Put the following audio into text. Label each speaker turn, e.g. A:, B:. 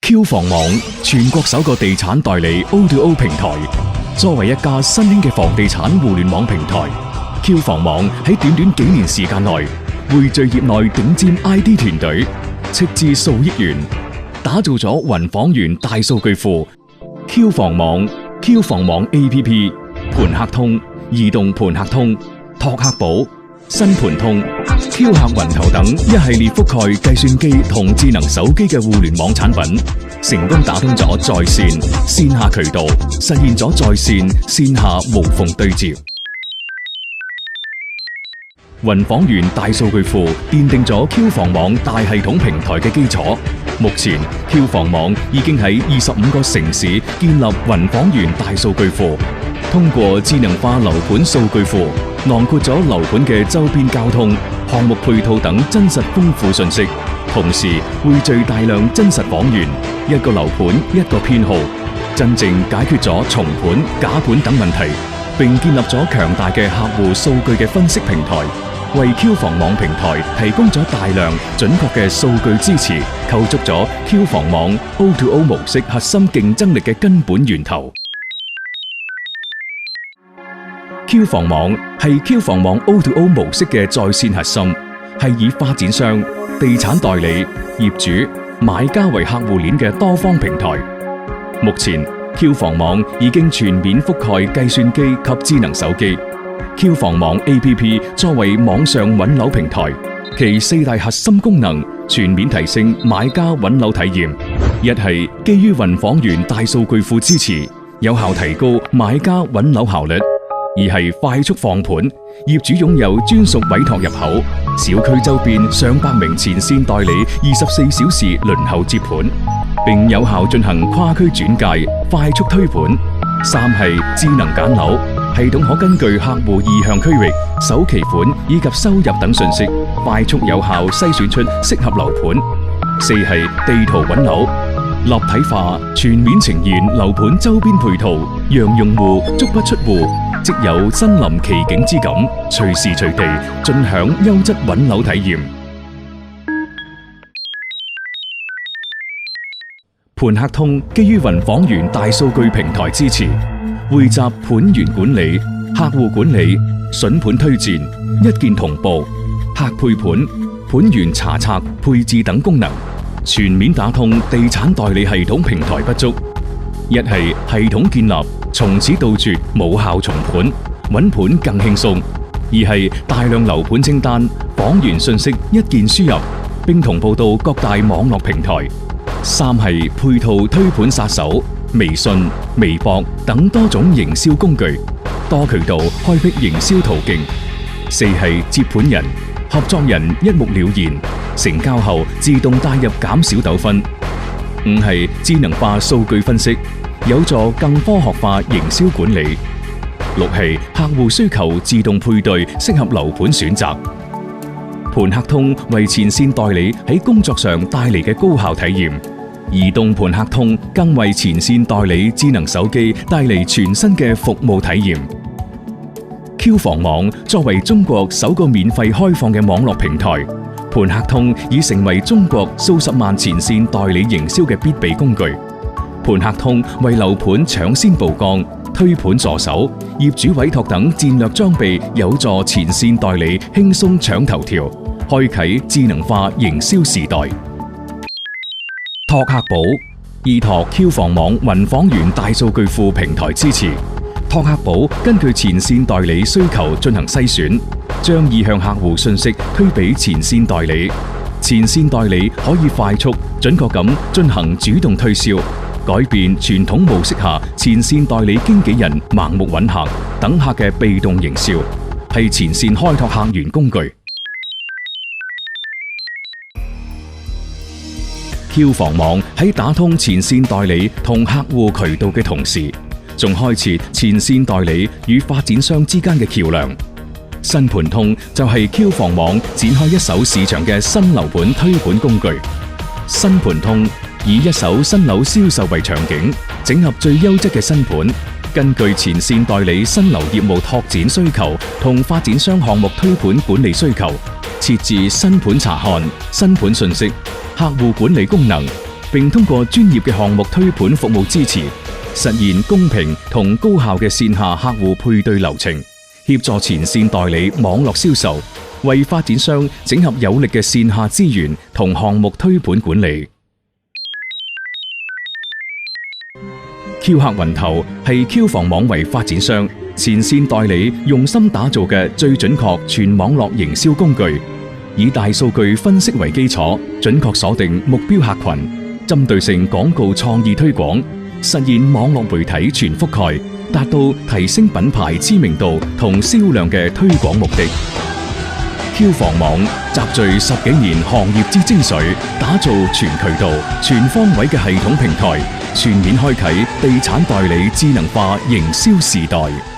A: Q 房網全國首個地產代理 O2O 平台，作為一家新興嘅房地產互聯網平台 ，Q 房網喺短短幾年時間內，匯聚業內頂尖 ID 團隊，斥資數億元，打造咗雲房園大數據庫 Q 房網、Q 房網 APP、盤客通、移動盤客通、拓客寶、新盤通、Q 客雲頭等一系列覆蓋計算機同智能手機嘅互聯網產品，成功打通咗在線、線下渠道，實現咗在線、線下無縫對接。雲房園大數據庫奠定咗 Q 房網大系統平台嘅基礎。目前 Q 房網已經喺25個城市建立雲房園大數據庫，通過智能化樓盤數據庫，囊括咗樓盤嘅周邊交通、項目配套等真實豐富信息，同時匯聚大量真實房源，一個樓盤一個編號，真正解決咗重盤、假盤等問題，並建立咗強大嘅客戶數據嘅分析平台，為 Q 房網平台提供咗大量準確嘅數據支持，構築咗 Q 房網 O2O 模式核心競爭力嘅根本源頭。Q 房網係 Q 房網 O2O 模式嘅在線核心，係以發展商、地產代理、業主、買家為客戶鏈嘅多方平台。目前 Q 房網已經全面覆蓋計算機及智能手機。Q 房網 APP 作為網上揾樓平台，其4大核心功能全面提升買家揾樓體驗。一係基於雲房園大數據庫支持，有效提高買家揾樓效率；二係快速放盤，業主擁有專屬委託入口，小區周邊上百名前線代理24小時輪候接盤，並有效進行跨區轉介、快速推盤；三係智能揀樓，系統可根據客戶意向區域、首期款以及收入等信息，快速有效篩選出適合樓盤；四係地圖揾樓，立體化全面呈現樓盤周邊配套，讓用戶足不出戶，即有身臨其境之感，隨時隨地盡享優質揾樓體驗。盤客通基於雲房園大數據平台支持，匯集盤源管理、客戶管理、筍盤推薦、一鍵同步、客配盤、盤源查冊、配置等功能，全面打通地產代理系統平台不足。一係系統建立，從此杜絕無效重盤，揾盤更輕鬆；二係大量樓盤清單、房源信息一鍵輸入，並同步到各大網絡平台；三係配套推盤殺手、微信、微博等多種營銷工具，多渠道開闢營銷途徑；四係接盤人、合作人一目了然，成交後自動帶入減少糾紛；五係智能化數據分析，有助更科學化營銷管理；六係客戶需求自動配對適合樓盤選擇。盤客通為前線代理喺工作上帶嚟嘅高效體驗，移動盤客通更為前線代理智能手機帶嚟全新嘅服務體驗。Q 房網作為中國首個免費開放嘅網絡平台，盤客通已成為中國數十萬前線代理營銷嘅必備工具。盤客通為樓盤搶先曝光、推盤助手、業主委託等戰略裝備，有助前線代理輕鬆搶頭條，開啟智能化營銷時代。拓客寶依託 Q 房網雲房園大數據庫平台支持，拓客寶根據前線代理需求進行篩選，將意向客戶信息推俾前線代理，前線代理可以快速準確咁進行主動推銷，改變傳統模式下前線代理經紀人盲目揾客、等客嘅被動營銷，係前線開拓客源工具。Q 房網喺打通前線代理同客戶渠道嘅同時，仲開設前線代理與發展商之間嘅橋樑。新盤通就係 Q 房網展開一手市場嘅新樓盤推盤工具。新盤通以一手新樓銷售為場景，整合最優質嘅新盤，根據前線代理新樓業務拓展需求同發展商項目推盤管理需求，設置新盤查看、新盤信息、客戶管理功能、並通過專業嘅項目推盤服務支持，實現公平同高效嘅線下客戶配對流程，協助前線代理網絡銷售，為發展商整合有力嘅線下資源同項目推盤管理。Q 客雲頭係 Q 房網為發展商、前線代理用心打造嘅最準確全網絡營銷工具，以大數據分析為基礎，準確鎖定目標客群，針對性廣告創意推廣，實現網絡媒體全覆蓋，達到提升品牌知名度同銷量嘅推廣目的。Q 房網集聚10幾年行業之精髓，打造全渠道、全方位嘅系統平台，全面開啟地產代理智能化營銷時代。